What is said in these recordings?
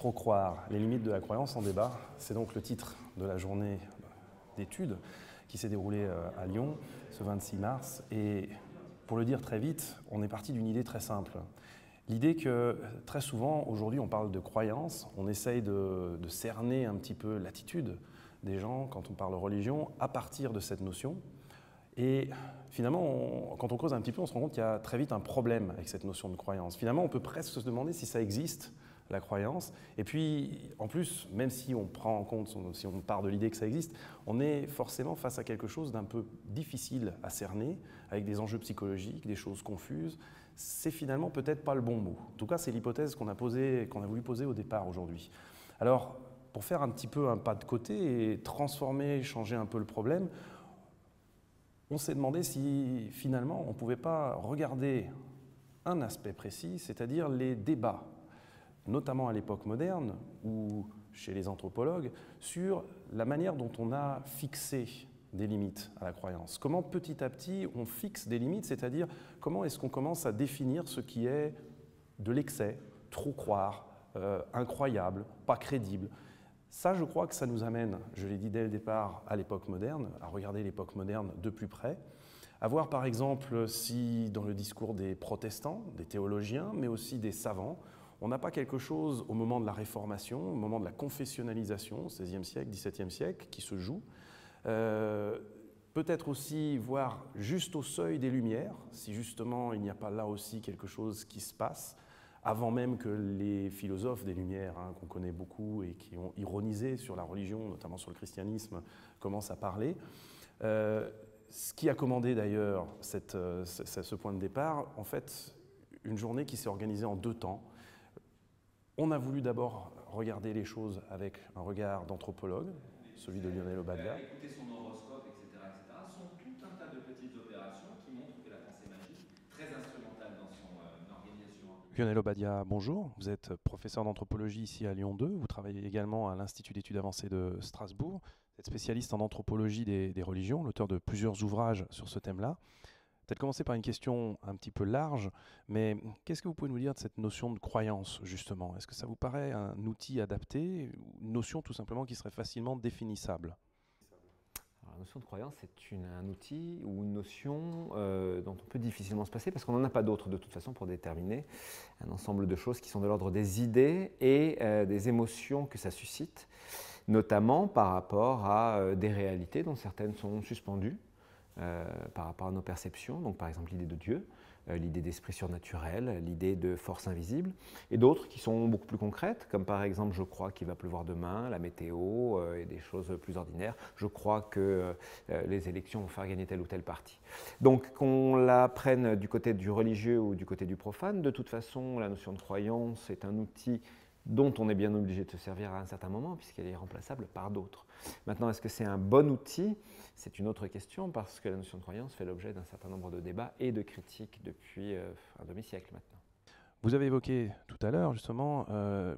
Trop croire, les limites de la croyance en débat, c'est donc le titre de la journée d'études qui s'est déroulée à Lyon ce 26 mars. Et pour le dire très vite, on est parti d'une idée très simple. L'idée que très souvent, aujourd'hui, on parle de croyance, on essaye de cerner un petit peu l'attitude des gens quand on parle religion à partir de cette notion. Et finalement, quand on creuse un petit peu, on se rend compte qu'il y a très vite un problème avec cette notion de croyance. Finalement, on peut presque se demander si ça existe, la croyance. Et puis, en plus, même si on prend en compte, si on part de l'idée que ça existe, on est forcément face à quelque chose d'un peu difficile à cerner, avec des enjeux psychologiques, des choses confuses. C'est finalement peut-être pas le bon mot. En tout cas, c'est l'hypothèse qu'on a voulu poser au départ aujourd'hui. Alors, pour faire un petit peu un pas de côté et transformer, changer un peu le problème, on s'est demandé si finalement on ne pouvait pas regarder un aspect précis, c'est-à-dire les débats, notamment à l'époque moderne ou chez les anthropologues, sur la manière dont on a fixé des limites à la croyance. Comment petit à petit on fixe des limites, c'est-à-dire comment est-ce qu'on commence à définir ce qui est de l'excès, trop croire, incroyable, pas crédible. Ça, je crois que ça nous amène, je l'ai dit dès le départ, à l'époque moderne, à regarder l'époque moderne de plus près, à voir par exemple si dans le discours des protestants, des théologiens, mais aussi des savants, on n'a pas quelque chose au moment de la Réformation, au moment de la confessionnalisation, XVIe siècle, XVIIe siècle, qui se joue. Peut-être aussi voir juste au seuil des Lumières, si justement il n'y a pas là aussi quelque chose qui se passe, avant même que les philosophes des Lumières, qu'on connaît beaucoup et qui ont ironisé sur la religion, notamment sur le christianisme, commencent à parler. Ce qui a commandé d'ailleurs ce point de départ, en fait, une journée qui s'est organisée en deux temps. On a voulu d'abord regarder les choses avec un regard d'anthropologue, celui de Lionel Obadia. Écouter son horoscope, etc., sont tout un tas de petites opérations qui montrent que la pensée magique, très instrumentale dans son organisation. Lionel Obadia, bonjour. Vous êtes professeur d'anthropologie ici à Lyon 2. Vous travaillez également à l'Institut d'études avancées de Strasbourg. Vous êtes spécialiste en anthropologie des religions, l'auteur de plusieurs ouvrages sur ce thème-là. Peut-être commencer par une question un petit peu large, mais qu'est-ce que vous pouvez nous dire de cette notion de croyance, justement? Est-ce que ça vous paraît un outil adapté, une notion tout simplement qui serait facilement définissable? Alors, la notion de croyance, c'est un outil ou une notion dont on peut difficilement se passer parce qu'on n'en a pas d'autre de toute façon pour déterminer un ensemble de choses qui sont de l'ordre des idées et des émotions que ça suscite, notamment par rapport à des réalités dont certaines sont suspendues. Par rapport à nos perceptions, donc par exemple l'idée de Dieu, l'idée d'esprit surnaturel, l'idée de force invisible, et d'autres qui sont beaucoup plus concrètes, comme par exemple je crois qu'il va pleuvoir demain, la météo et des choses plus ordinaires, je crois que les élections vont faire gagner tel ou tel parti. Donc qu'on la prenne du côté du religieux ou du côté du profane, de toute façon la notion de croyance est un outil dont on est bien obligé de se servir à un certain moment, puisqu'elle est remplaçable par d'autres. Maintenant, est-ce que c'est un bon outil? C'est une autre question, parce que la notion de croyance fait l'objet d'un certain nombre de débats et de critiques depuis un demi-siècle maintenant. Vous avez évoqué tout à l'heure, justement,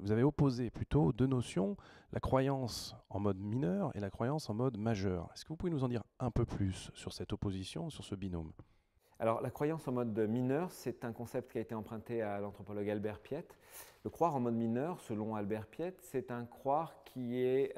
vous avez opposé plutôt deux notions, la croyance en mode mineur et la croyance en mode majeur. Est-ce que vous pouvez nous en dire un peu plus sur cette opposition, sur ce binôme? Alors, la croyance en mode mineur, c'est un concept qui a été emprunté à l'anthropologue Albert Piet. Le croire en mode mineur, selon Albert Piet, c'est un croire qui est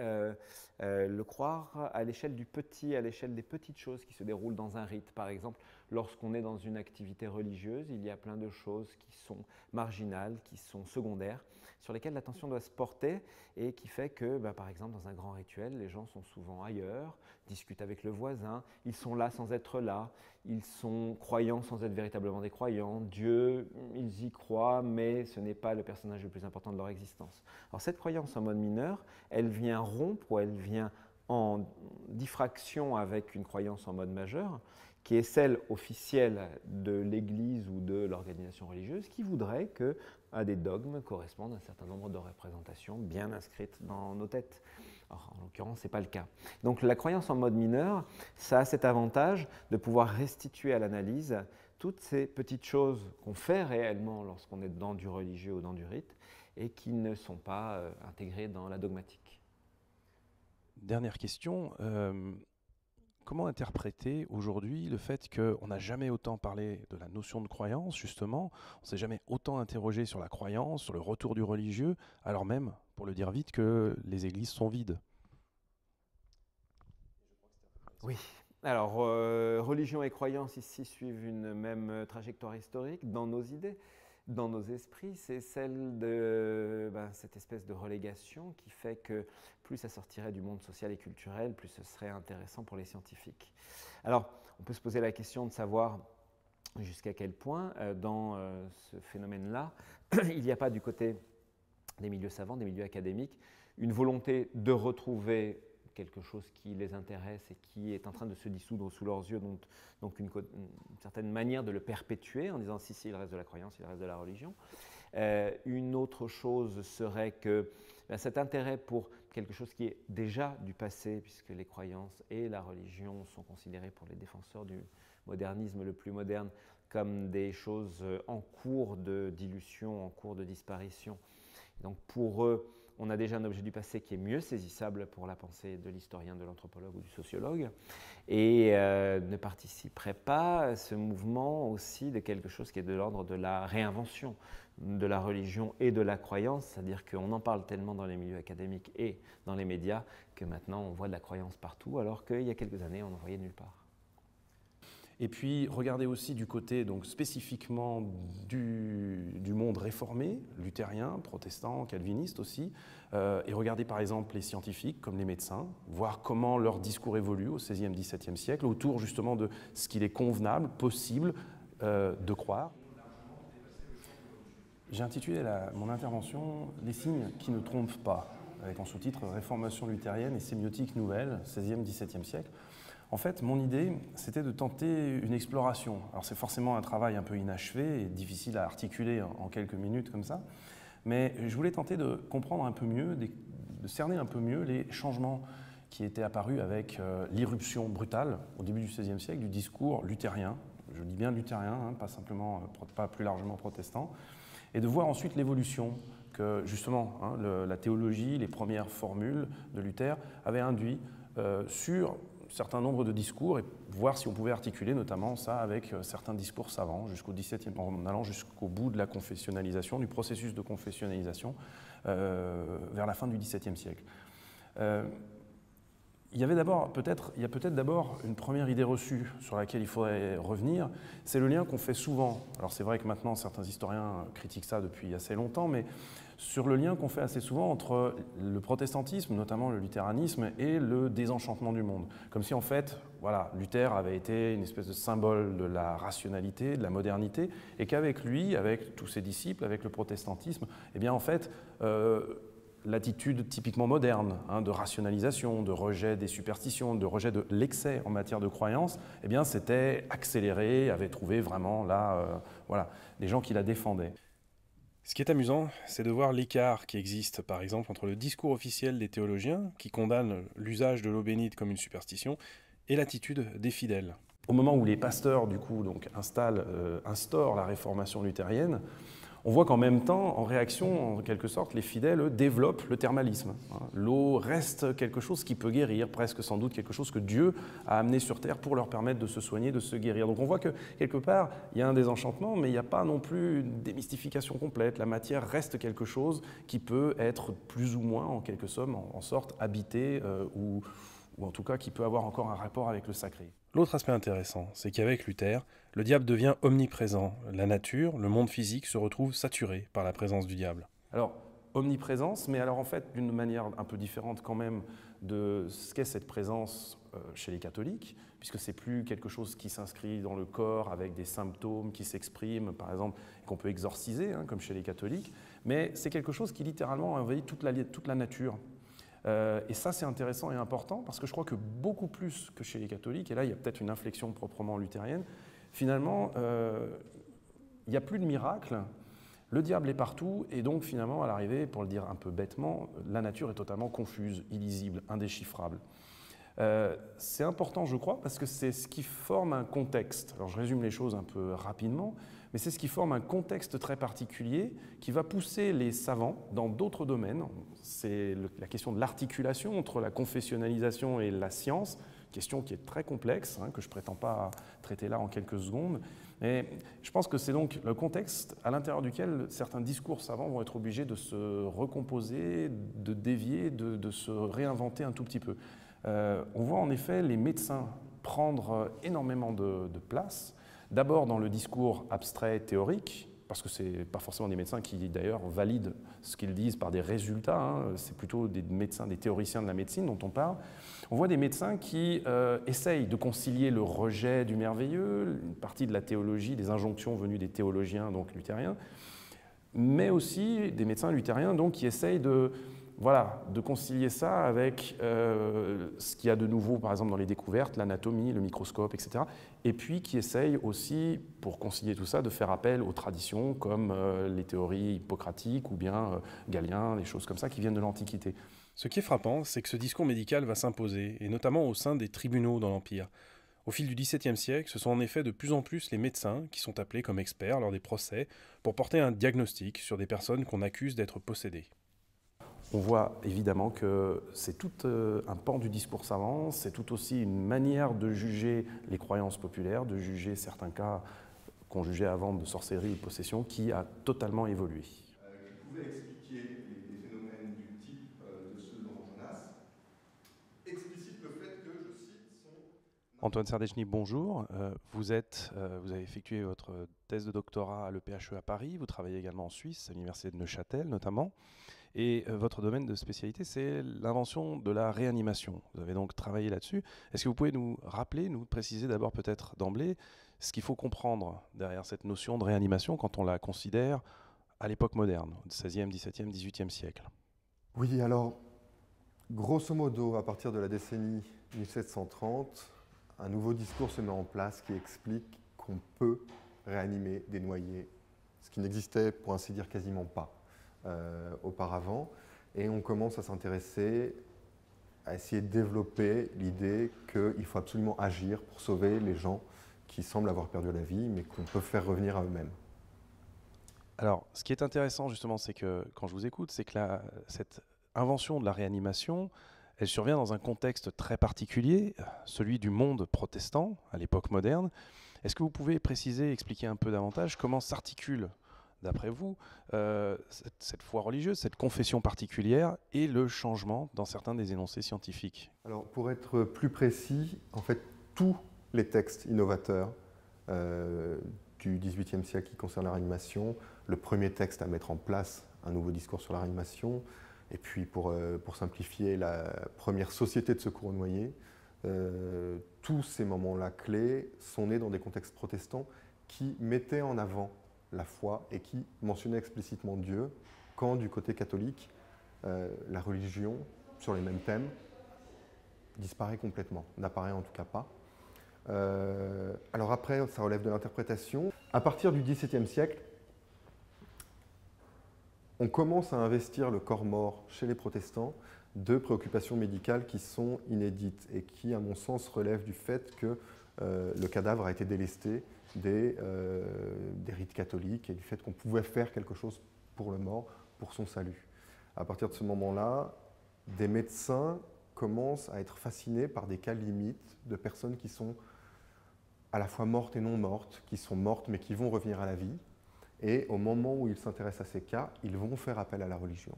le croire à l'échelle du petit, à l'échelle des petites choses qui se déroulent dans un rite. Par exemple, lorsqu'on est dans une activité religieuse, il y a plein de choses qui sont marginales, qui sont secondaires, sur lesquelles l'attention doit se porter et qui fait que, par exemple, dans un grand rituel, les gens sont souvent ailleurs, discutent avec le voisin, ils sont là sans être là, ils sont croyants sans être véritablement des croyants, Dieu, ils y croient, mais ce n'est pas le personnage le plus important de leur existence. Alors cette croyance en mode mineur, elle vient rompre ou elle vient en diffraction avec une croyance en mode majeur, qui est celle officielle de l'Église ou de l'organisation religieuse, qui voudrait qu'à des dogmes correspondent un certain nombre de représentations bien inscrites dans nos têtes. Alors, en l'occurrence, ce n'est pas le cas. Donc la croyance en mode mineur, ça a cet avantage de pouvoir restituer à l'analyse toutes ces petites choses qu'on fait réellement lorsqu'on est dans du religieux ou dans du rite et qui ne sont pas intégrées dans la dogmatique. Dernière question. Comment interpréter aujourd'hui le fait qu'on n'a jamais autant parlé de la notion de croyance, justement, on ne s'est jamais autant interrogé sur la croyance, sur le retour du religieux, alors même, pour le dire vite, que les églises sont vides. Oui. Alors, religion et croyance ici suivent une même trajectoire historique dans nos idées, dans nos esprits. C'est celle de cette espèce de relégation qui fait que plus ça sortirait du monde social et culturel, plus ce serait intéressant pour les scientifiques. Alors, on peut se poser la question de savoir jusqu'à quel point, dans ce phénomène-là, il n'y a pas du côté des milieux savants, des milieux académiques, une volonté de retrouver quelque chose qui les intéresse et qui est en train de se dissoudre sous leurs yeux, donc une certaine manière de le perpétuer en disant si, il reste de la croyance, il reste de la religion. Une autre chose serait que cet intérêt pour quelque chose qui est déjà du passé, puisque les croyances et la religion sont considérées pour les défenseurs du modernisme le plus moderne comme des choses en cours de dilution, en cours de disparition. Et donc pour eux, on a déjà un objet du passé qui est mieux saisissable pour la pensée de l'historien, de l'anthropologue ou du sociologue, et ne participerait pas à ce mouvement aussi de quelque chose qui est de l'ordre de la réinvention de la religion et de la croyance, c'est-à-dire qu'on en parle tellement dans les milieux académiques et dans les médias que maintenant on voit de la croyance partout, alors qu'il y a quelques années on n'en voyait nulle part. Et puis, regardez aussi du côté donc, spécifiquement du monde réformé, luthérien, protestant, calviniste aussi, et regardez par exemple les scientifiques comme les médecins, voir comment leur discours évolue au XVIe, XVIIe siècle, autour justement de ce qu'il est convenable, possible de croire. J'ai intitulé mon intervention « Les signes qui ne trompent pas », avec en sous-titre « Réformation luthérienne et sémiotique nouvelle, XVIe, XVIIe siècle ». En fait, mon idée, c'était de tenter une exploration. Alors c'est forcément un travail un peu inachevé et difficile à articuler en quelques minutes comme ça, mais je voulais tenter de comprendre un peu mieux, de cerner un peu mieux les changements qui étaient apparus avec l'irruption brutale au début du XVIe siècle du discours luthérien, je dis bien luthérien, pas plus largement protestant, et de voir ensuite l'évolution que justement la théologie, les premières formules de Luther avaient induit sur certain nombre de discours et voir si on pouvait articuler notamment ça avec certains discours savants jusqu'au XVIIe, en allant jusqu'au bout de la confessionnalisation, du processus de confessionnalisation vers la fin du XVIIe siècle. Il y a peut-être d'abord une première idée reçue sur laquelle il faudrait revenir, c'est le lien qu'on fait souvent. Alors c'est vrai que maintenant certains historiens critiquent ça depuis assez longtemps, mais sur le lien qu'on fait assez souvent entre le protestantisme, notamment le luthéranisme, et le désenchantement du monde. Comme si en fait, voilà, Luther avait été une espèce de symbole de la rationalité, de la modernité, et qu'avec lui, avec tous ses disciples, avec le protestantisme, eh bien en fait, l'attitude typiquement moderne de rationalisation, de rejet des superstitions, de rejet de l'excès en matière de croyance, eh bien c'était accéléré, avait trouvé vraiment là, les gens qui la défendaient. Ce qui est amusant, c'est de voir l'écart qui existe, par exemple, entre le discours officiel des théologiens, qui condamnent l'usage de l'eau bénite comme une superstition, et l'attitude des fidèles. Au moment où les pasteurs, du coup, donc, instaurent la réformation luthérienne, on voit qu'en même temps, en réaction, en quelque sorte, les fidèles eux, développent le thermalisme. L'eau reste quelque chose qui peut guérir, presque sans doute quelque chose que Dieu a amené sur terre pour leur permettre de se soigner, de se guérir. Donc on voit que, quelque part, il y a un désenchantement, mais il n'y a pas non plus une démystification complète. La matière reste quelque chose qui peut être plus ou moins, en quelque somme, en sorte, habité ou en tout cas qui peut avoir encore un rapport avec le sacré. L'autre aspect intéressant, c'est qu'avec Luther, le diable devient omniprésent. La nature, le monde physique se retrouve saturé par la présence du diable. Alors, omniprésence, mais alors en fait d'une manière un peu différente quand même de ce qu'est cette présence chez les catholiques, puisque c'est plus quelque chose qui s'inscrit dans le corps avec des symptômes qui s'expriment, par exemple, qu'on peut exorciser, comme chez les catholiques, mais c'est quelque chose qui littéralement envahit toute la nature. Et ça, c'est intéressant et important parce que je crois que beaucoup plus que chez les catholiques, et là, il y a peut-être une inflexion proprement luthérienne, finalement, il n'y a plus de miracle, le diable est partout, et donc finalement, à l'arrivée, pour le dire un peu bêtement, la nature est totalement confuse, illisible, indéchiffrable. C'est important, je crois, parce que c'est ce qui forme un contexte. Alors je résume les choses un peu rapidement, mais c'est ce qui forme un contexte très particulier qui va pousser les savants dans d'autres domaines. C'est la question de l'articulation entre la confessionnalisation et la science, question qui est très complexe, que je ne prétends pas traiter là en quelques secondes. Et je pense que c'est donc le contexte à l'intérieur duquel certains discours savants vont être obligés de se recomposer, de dévier, de se réinventer un tout petit peu. On voit en effet les médecins prendre énormément de place, d'abord dans le discours abstrait théorique, parce que ce n'est pas forcément des médecins qui d'ailleurs valident ce qu'ils disent par des résultats, c'est plutôt des médecins, des théoriciens de la médecine dont on parle. On voit des médecins qui essayent de concilier le rejet du merveilleux, une partie de la théologie, des injonctions venues des théologiens donc luthériens, mais aussi des médecins luthériens donc, qui essayent de concilier ça avec ce qu'il y a de nouveau, par exemple, dans les découvertes, l'anatomie, le microscope, etc. Et puis qui essayent aussi, pour concilier tout ça, de faire appel aux traditions comme les théories hippocratiques ou bien Galien, des choses comme ça qui viennent de l'Antiquité. Ce qui est frappant, c'est que ce discours médical va s'imposer, et notamment au sein des tribunaux dans l'Empire. Au fil du XVIIe siècle, ce sont en effet de plus en plus les médecins qui sont appelés comme experts lors des procès pour porter un diagnostic sur des personnes qu'on accuse d'être possédées. On voit évidemment que c'est tout un pan du discours savant, c'est tout aussi une manière de juger les croyances populaires, de juger certains cas qu'on jugeait avant de sorcellerie ou de possession, qui a totalement évolué. Qui pouvait expliquer les phénomènes du type de ceux dont Jonas explicite le fait que, je cite, son... Antoine Sardechny, bonjour. Vous avez effectué votre thèse de doctorat à l'EPHE à Paris, vous travaillez également en Suisse, à l'université de Neuchâtel notamment. Et votre domaine de spécialité, c'est l'invention de la réanimation. Vous avez donc travaillé là-dessus. Est-ce que vous pouvez nous rappeler, nous préciser d'abord peut-être d'emblée ce qu'il faut comprendre derrière cette notion de réanimation quand on la considère à l'époque moderne, au XVIe, XVIIe, XVIIIe siècle? Oui, alors, grosso modo, à partir de la décennie 1730, un nouveau discours se met en place qui explique qu'on peut réanimer des noyés, ce qui n'existait, pour ainsi dire, quasiment pas. Auparavant, et on commence à s'intéresser, à essayer de développer l'idée qu'il faut absolument agir pour sauver les gens qui semblent avoir perdu la vie, mais qu'on peut faire revenir à eux-mêmes. Alors, ce qui est intéressant justement, c'est que quand je vous écoute, c'est que cette invention de la réanimation, elle survient dans un contexte très particulier, celui du monde protestant à l'époque moderne. Est-ce que vous pouvez préciser, expliquer un peu davantage comment s'articule d'après vous, cette foi religieuse, cette confession particulière et le changement dans certains des énoncés scientifiques? Alors, pour être plus précis, en fait, tous les textes innovateurs du XVIIIe siècle qui concernent la réanimation, le premier texte à mettre en place un nouveau discours sur la réanimation, et puis pour simplifier, la première société de secours aux noyés, tous ces moments-là clés sont nés dans des contextes protestants qui mettaient en avant la foi et qui mentionnait explicitement Dieu, quand du côté catholique, la religion, sur les mêmes thèmes, disparaît complètement, n'apparaît en tout cas pas. Alors après, ça relève de l'interprétation. À partir du XVIIe siècle, on commence à investir le corps mort chez les protestants de préoccupations médicales qui sont inédites et qui, à mon sens, relèvent du fait que le cadavre a été délesté des rites catholiques et du fait qu'on pouvait faire quelque chose pour le mort, pour son salut. À partir de ce moment-là, des médecins commencent à être fascinés par des cas limites de personnes qui sont à la fois mortes et non mortes, qui sont mortes mais qui vont revenir à la vie. Et au moment où ils s'intéressent à ces cas, ils vont faire appel à la religion,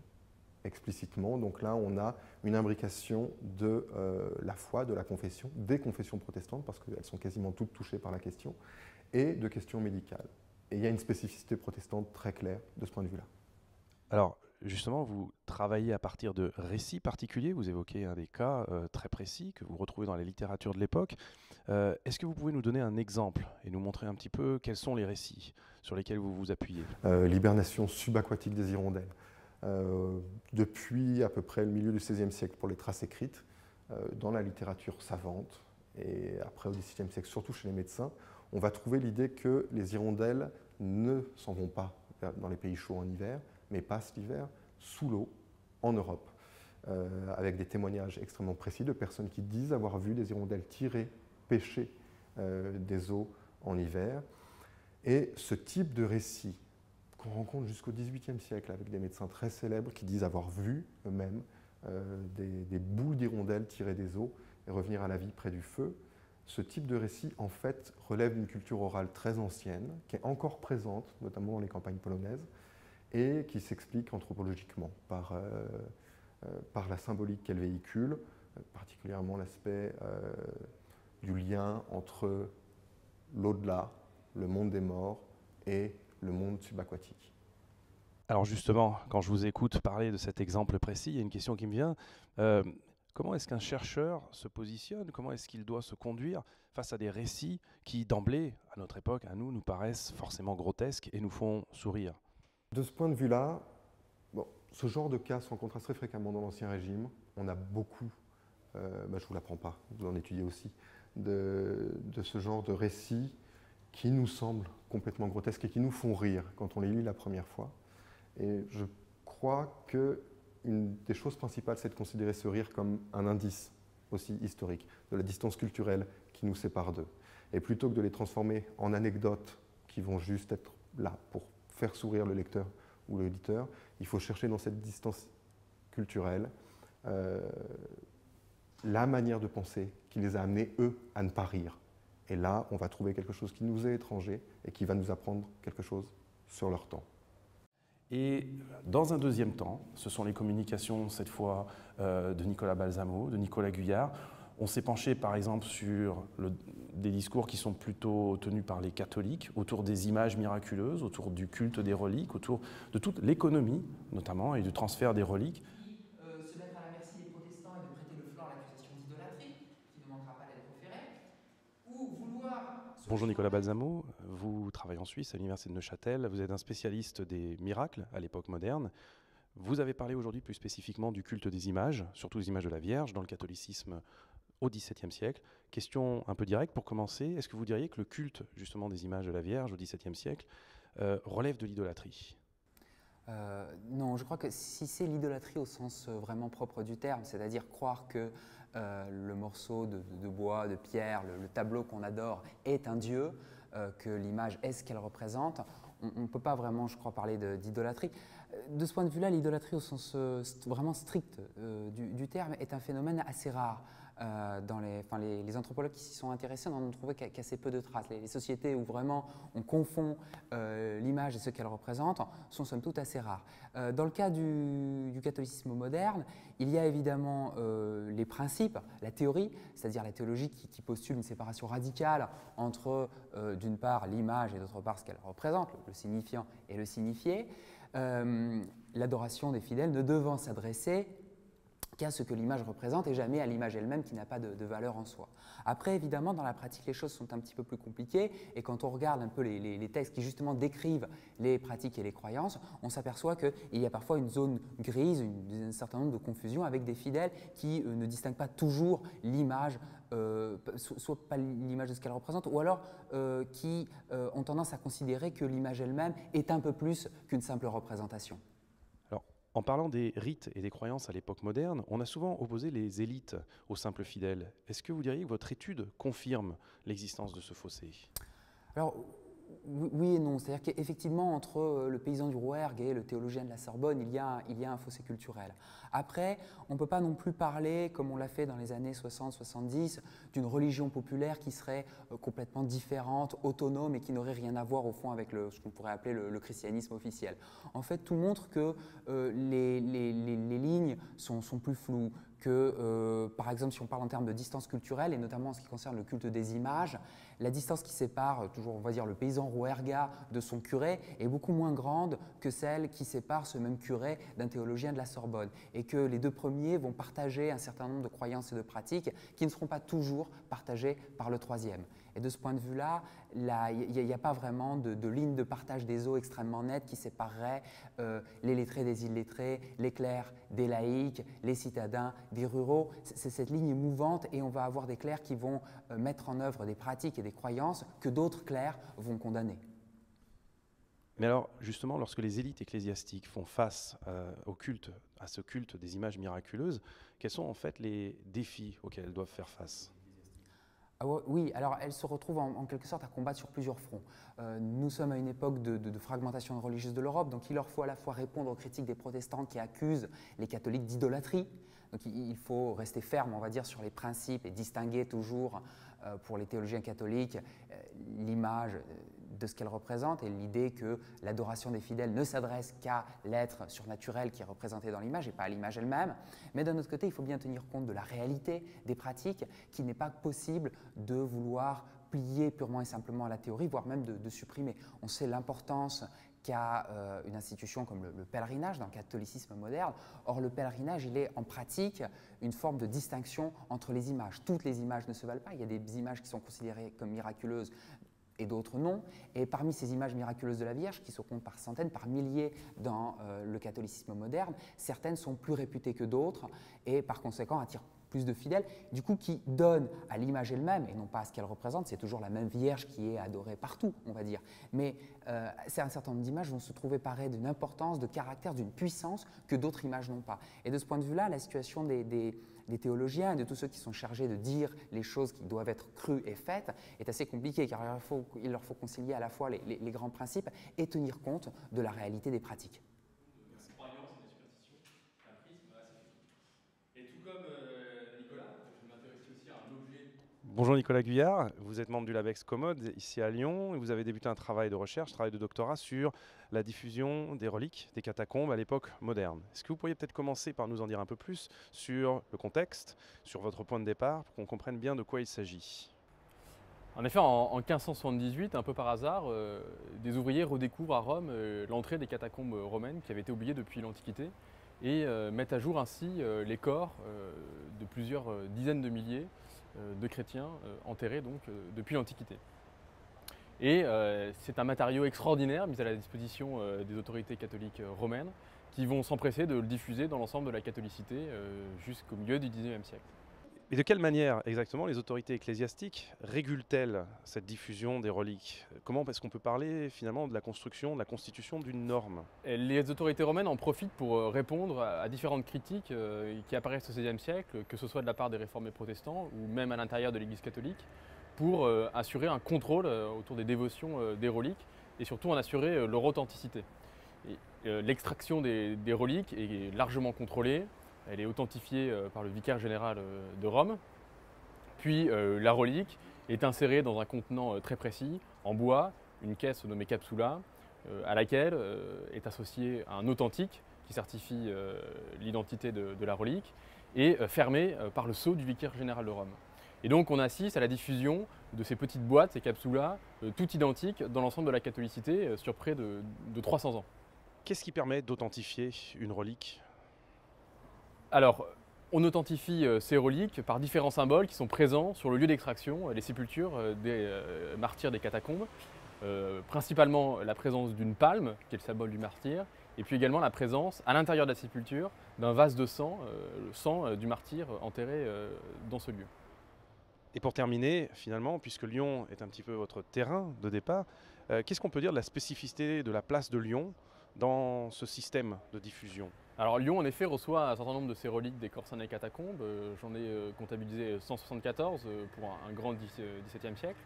explicitement. Donc là, on a une imbrication de la foi, de la confession, des confessions protestantes, parce qu'elles sont quasiment toutes touchées par la question, et de questions médicales. Et il y a une spécificité protestante très claire de ce point de vue-là. Alors, justement, vous travaillez à partir de récits particuliers, vous évoquez des cas très précis que vous retrouvez dans la littérature de l'époque. Est-ce que vous pouvez nous donner un exemple et nous montrer un petit peu quels sont les récits sur lesquels vous vous appuyez? L'hibernation subaquatique des hirondelles. Depuis à peu près le milieu du XVIe siècle, pour les traces écrites, dans la littérature savante, et après au XVIIe siècle, surtout chez les médecins, on va trouver l'idée que les hirondelles ne s'en vont pas dans les pays chauds en hiver, mais passent l'hiver sous l'eau en Europe. avec des témoignages extrêmement précis de personnes qui disent avoir vu des hirondelles tirer, pêcher des eaux en hiver. Et ce type de récit qu'on rencontre jusqu'au XVIIIe siècle avec des médecins très célèbres qui disent avoir vu eux-mêmes des boules d'hirondelles tirer des eaux et revenir à la vie près du feu, ce type de récit, en fait, relève d'une culture orale très ancienne, qui est encore présente, notamment dans les campagnes polonaises, et qui s'explique anthropologiquement par la symbolique qu'elle véhicule, particulièrement l'aspect du lien entre l'au-delà, le monde des morts et le monde subaquatique. Alors justement, quand je vous écoute parler de cet exemple précis, il y a une question qui me vient. Comment est-ce qu'un chercheur se positionne? Comment est-ce qu'il doit se conduire face à des récits qui, d'emblée, à notre époque, à nous paraissent forcément grotesques et nous font sourire? De ce point de vue-là, bon, ce genre de cas se rencontre très fréquemment dans l'Ancien Régime. On a beaucoup, je ne vous l'apprends pas, vous en étudiez aussi, de ce genre de récits qui nous semblent complètement grotesques et qui nous font rire quand on les lit la première fois. Et je crois qu'une des choses principales, c'est de considérer ce rire comme un indice aussi historique de la distance culturelle qui nous sépare d'eux. Et plutôt que de les transformer en anecdotes qui vont juste être là pour faire sourire le lecteur ou l'auditeur, il faut chercher dans cette distance culturelle la manière de penser qui les a amenés, eux, à ne pas rire. Et là, on va trouver quelque chose qui nous est étranger et qui va nous apprendre quelque chose sur leur temps. Et dans un deuxième temps, ce sont les communications, cette fois, de Nicolas Balsamo, de Nicolas Guyard. On s'est penché, par exemple, sur des discours qui sont plutôt tenus par les catholiques, autour des images miraculeuses, autour du culte des reliques, autour de toute l'économie, notamment, et du transfert des reliques. Se mettre à la merci des protestants et de prêter le flanc à l'accusation d'idolâtrie, qui ne manquera pas d'être proférée, ou vouloir... Bonjour Nicolas Balsamo, vous travaillez en Suisse à l'Université de Neuchâtel, vous êtes un spécialiste des miracles à l'époque moderne. Vous avez parlé aujourd'hui plus spécifiquement du culte des images, surtout les images de la Vierge dans le catholicisme au XVIIe siècle. Question un peu directe pour commencer, est-ce que vous diriez que le culte justement des images de la Vierge au XVIIe siècle relève de l'idolâtrie ? Non, je crois que si c'est l'idolâtrie au sens vraiment propre du terme, c'est-à-dire croire que le morceau de bois, de pierre, le tableau qu'on adore est un dieu, que l'image est ce qu'elle représente, on ne peut pas vraiment, je crois, parler d'idolâtrie. De ce point de vue-là, l'idolâtrie au sens vraiment strict du terme est un phénomène assez rare. Les anthropologues qui s'y sont intéressés n'en ont trouvé qu'assez peu de traces. Les sociétés où vraiment on confond l'image et ce qu'elle représente sont somme toute assez rares. Dans le cas du catholicisme moderne, il y a évidemment les principes, la théorie, c'est-à-dire la théologie qui postule une séparation radicale entre d'une part l'image et d'autre part ce qu'elle représente, le signifiant et le signifié. L'adoration des fidèles ne devant s'adresser qu'à ce que l'image représente et jamais à l'image elle-même qui n'a pas de valeur en soi. Après, évidemment, dans la pratique, les choses sont un petit peu plus compliquées et quand on regarde un peu les textes qui justement décrivent les pratiques et les croyances, on s'aperçoit qu'il y a parfois une zone grise, un certain nombre de confusions avec des fidèles qui ne distinguent pas toujours l'image, soit pas l'image de ce qu'elle représente, ou alors qui ont tendance à considérer que l'image elle-même est un peu plus qu'une simple représentation. En parlant des rites et des croyances à l'époque moderne, on a souvent opposé les élites aux simples fidèles. Est-ce que vous diriez que votre étude confirme l'existence de ce fossé ? Alors, oui et non. C'est-à-dire qu'effectivement, entre le paysan du Rouergue et le théologien de la Sorbonne, il y a un fossé culturel. Après, on ne peut pas non plus parler, comme on l'a fait dans les années 60-70, d'une religion populaire qui serait complètement différente, autonome et qui n'aurait rien à voir au fond avec ce qu'on pourrait appeler le christianisme officiel. En fait, tout montre que les lignes sont plus floues, que, par exemple, si on parle en termes de distance culturelle, et notamment en ce qui concerne le culte des images, la distance qui sépare, toujours on va dire, le paysan rouergat de son curé est beaucoup moins grande que celle qui sépare ce même curé d'un théologien de la Sorbonne, et que les deux premiers vont partager un certain nombre de croyances et de pratiques qui ne seront pas toujours partagées par le troisième. Et de ce point de vue-là, il n'y a pas vraiment de ligne de partage des eaux extrêmement nette qui séparerait les lettrés des illettrés, les clercs des laïcs, les citadins des ruraux. Cette ligne est mouvante et on va avoir des clercs qui vont mettre en œuvre des pratiques et des croyances que d'autres clercs vont condamner. Mais alors, justement, lorsque les élites ecclésiastiques font face au culte, à ce culte des images miraculeuses, quels sont en fait les défis auxquels elles doivent faire face ? Oui, alors elles se retrouvent en quelque sorte à combattre sur plusieurs fronts. Nous sommes à une époque de fragmentation religieuse de l'Europe, donc il leur faut à la fois répondre aux critiques des protestants qui accusent les catholiques d'idolâtrie. Donc il faut rester ferme, on va dire, sur les principes et distinguer toujours pour les théologiens catholiques l'image de ce qu'elle représente et l'idée que l'adoration des fidèles ne s'adresse qu'à l'être surnaturel qui est représenté dans l'image et pas à l'image elle-même. Mais d'un autre côté, il faut bien tenir compte de la réalité des pratiques, qu'il n'est pas possible de vouloir plier purement et simplement à la théorie, voire même de supprimer. On sait l'importance qu'a une institution comme le pèlerinage dans le catholicisme moderne. Or, le pèlerinage, il est en pratique une forme de distinction entre les images. Toutes les images ne se valent pas. Il y a des images qui sont considérées comme miraculeuses et d'autres non. Et parmi ces images miraculeuses de la Vierge, qui se comptent par centaines, par milliers dans le catholicisme moderne, certaines sont plus réputées que d'autres et par conséquent attirent plus de fidèles, du coup qui donnent à l'image elle-même, et non pas à ce qu'elle représente, c'est toujours la même Vierge qui est adorée partout, on va dire. Mais c'est un certain nombre d'images vont se trouver parées d'une importance, de caractère, d'une puissance que d'autres images n'ont pas. Et de ce point de vue-là, la situation des théologiens et de tous ceux qui sont chargés de dire les choses qui doivent être crues et faites est assez compliquée, car il leur faut concilier à la fois les grands principes et tenir compte de la réalité des pratiques. Des croyances et des superstitions, un prisme assez fini. Et tout comme Nicolas, je m'intéresse aussi à un objet. Bonjour Nicolas Guyard, vous êtes membre du LabEx Commode ici à Lyon et vous avez débuté un travail de recherche, travail de doctorat sur la diffusion des reliques des catacombes à l'époque moderne. Est-ce que vous pourriez peut-être commencer par nous en dire un peu plus sur le contexte, sur votre point de départ, pour qu'on comprenne bien de quoi il s'agit? En effet, en 1578, un peu par hasard, des ouvriers redécouvrent à Rome l'entrée des catacombes romaines qui avaient été oubliées depuis l'Antiquité et mettent à jour ainsi les corps de plusieurs dizaines de milliers de chrétiens enterrés donc, depuis l'Antiquité. Et c'est un matériau extraordinaire mis à la disposition des autorités catholiques romaines qui vont s'empresser de le diffuser dans l'ensemble de la catholicité jusqu'au milieu du XIXe siècle. Et de quelle manière exactement les autorités ecclésiastiques régulent-elles cette diffusion des reliques? Comment est-ce qu'on peut parler finalement de la construction, de la constitution d'une norme? Les autorités romaines en profitent pour répondre à différentes critiques qui apparaissent au XVIe siècle, que ce soit de la part des réformés protestants ou même à l'intérieur de l'Église catholique, pour assurer un contrôle autour des dévotions des reliques et surtout en assurer leur authenticité. L'extraction des reliques est largement contrôlée. Elle est authentifiée par le vicaire général de Rome. Puis la relique est insérée dans un contenant très précis, en bois, une caisse nommée capsula, à laquelle est associé un authentique qui certifie l'identité de la relique et fermée par le sceau du vicaire général de Rome. Et donc on assiste à la diffusion de ces petites boîtes, ces capsulas, toutes identiques dans l'ensemble de la catholicité sur près de 300 ans. Qu'est-ce qui permet d'authentifier une relique? Alors, on authentifie ces reliques par différents symboles qui sont présents sur le lieu d'extraction, les sépultures des martyrs des catacombes. Principalement la présence d'une palme, qui est le symbole du martyr, et puis également la présence à l'intérieur de la sépulture d'un vase de sang, le sang du martyr enterré dans ce lieu. Et pour terminer, finalement, puisque Lyon est un petit peu votre terrain de départ, qu'est-ce qu'on peut dire de la spécificité de la place de Lyon dans ce système de diffusion? Alors Lyon, en effet, reçoit un certain nombre de ces reliques des corps saints des catacombes. J'en ai comptabilisé 174 pour un grand XVIIe siècle.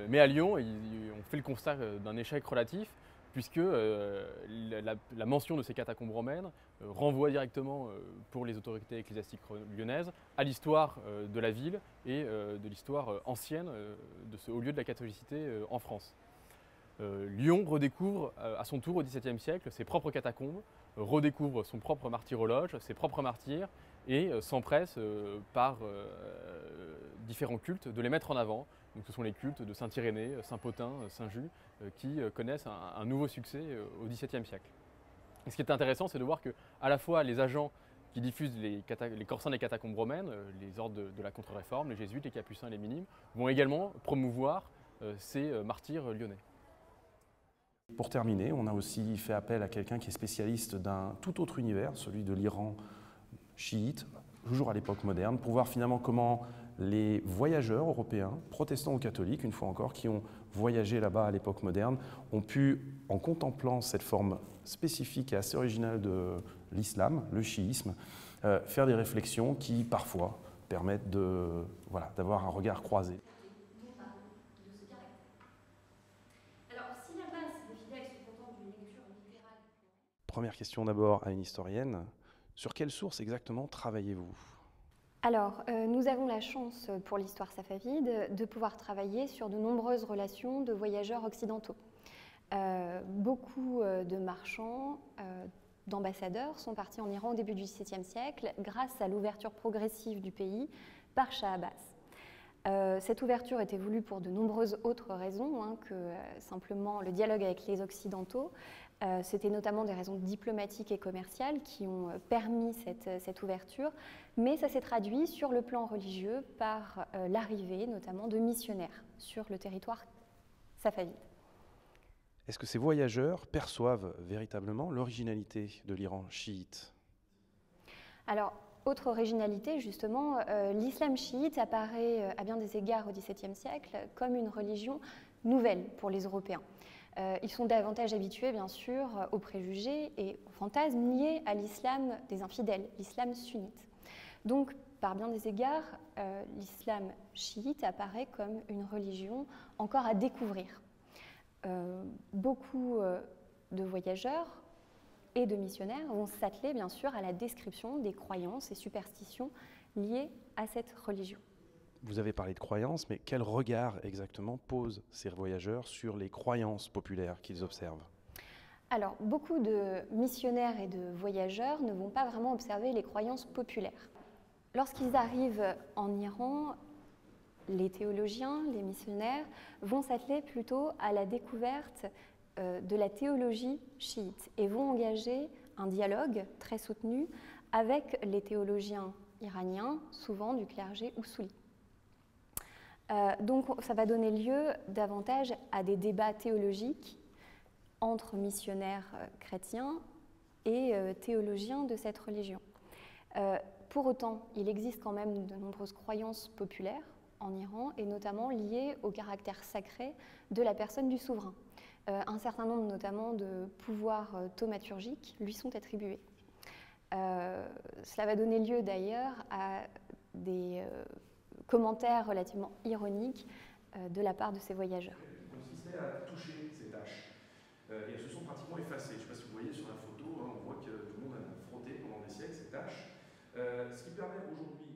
Mais à Lyon, on fait le constat d'un échec relatif, puisque la mention de ces catacombes romaines renvoie directement, pour les autorités ecclésiastiques lyonnaises, à l'histoire de la ville et de l'histoire ancienne de ce haut lieu de la catholicité en France. Lyon redécouvre à son tour au XVIIe siècle ses propres catacombes, redécouvre son propre martyrologe, ses propres martyrs et s'empresse par différents cultes de les mettre en avant. Donc ce sont les cultes de Saint-Irénée, Saint-Potin, Saint-Just qui connaissent un nouveau succès au XVIIe siècle. Et ce qui est intéressant, c'est de voir que à la fois les agents qui diffusent les corps saints des catacombes romaines, les ordres de la Contre-Réforme, les jésuites, les capucins, les minimes, vont également promouvoir ces martyrs lyonnais. Pour terminer, on a aussi fait appel à quelqu'un qui est spécialiste d'un tout autre univers, celui de l'Iran chiite, toujours à l'époque moderne, pour voir finalement comment les voyageurs européens, protestants ou catholiques, une fois encore, qui ont voyagé là-bas à l'époque moderne, ont pu, en contemplant cette forme spécifique et assez originale de l'islam, le chiisme, faire des réflexions qui, parfois, permettent d'avoir un regard croisé. Première question d'abord à une historienne. Sur quelle source exactement travaillez-vous ? Alors, nous avons la chance pour l'histoire safavide de pouvoir travailler sur de nombreuses relations de voyageurs occidentaux. Beaucoup de marchands, d'ambassadeurs sont partis en Iran au début du XVIIe siècle grâce à l'ouverture progressive du pays par Shah Abbas. Cette ouverture était voulue pour de nombreuses autres raisons que simplement le dialogue avec les Occidentaux. C'était notamment des raisons diplomatiques et commerciales qui ont permis cette ouverture, mais ça s'est traduit sur le plan religieux par l'arrivée notamment de missionnaires sur le territoire safavide. Est-ce que ces voyageurs perçoivent véritablement l'originalité de l'Iran chiite ? Alors, autre originalité, justement, l'islam chiite apparaît à bien des égards au XVIIe siècle comme une religion nouvelle pour les Européens. Ils sont davantage habitués, bien sûr, aux préjugés et aux fantasmes liés à l'islam des infidèles, l'islam sunnite. Donc, par bien des égards, l'islam chiite apparaît comme une religion encore à découvrir. Beaucoup de voyageurs et de missionnaires vont s'atteler, bien sûr, à la description des croyances et superstitions liées à cette religion. Vous avez parlé de croyances, mais quel regard exactement posent ces voyageurs sur les croyances populaires qu'ils observent ? Alors, beaucoup de missionnaires et de voyageurs ne vont pas vraiment observer les croyances populaires. Lorsqu'ils arrivent en Iran, les théologiens, les missionnaires, vont s'atteler plutôt à la découverte de la théologie chiite et vont engager un dialogue très soutenu avec les théologiens iraniens, souvent du clergé oussouli. Donc ça va donner lieu davantage à des débats théologiques entre missionnaires chrétiens et théologiens de cette religion. Pour autant, il existe quand même de nombreuses croyances populaires en Iran, et notamment liées au caractère sacré de la personne du souverain. Un certain nombre notamment de pouvoirs thaumaturgiques lui sont attribués. Cela va donner lieu d'ailleurs à des commentaires relativement ironiques de la part de ces voyageurs. Il consistait à toucher ces taches. Et elles se sont pratiquement effacées. Je ne sais pas si vous voyez sur la photo, on voit que tout le monde a frotté pendant des siècles ces taches. Ce qui permet aujourd'hui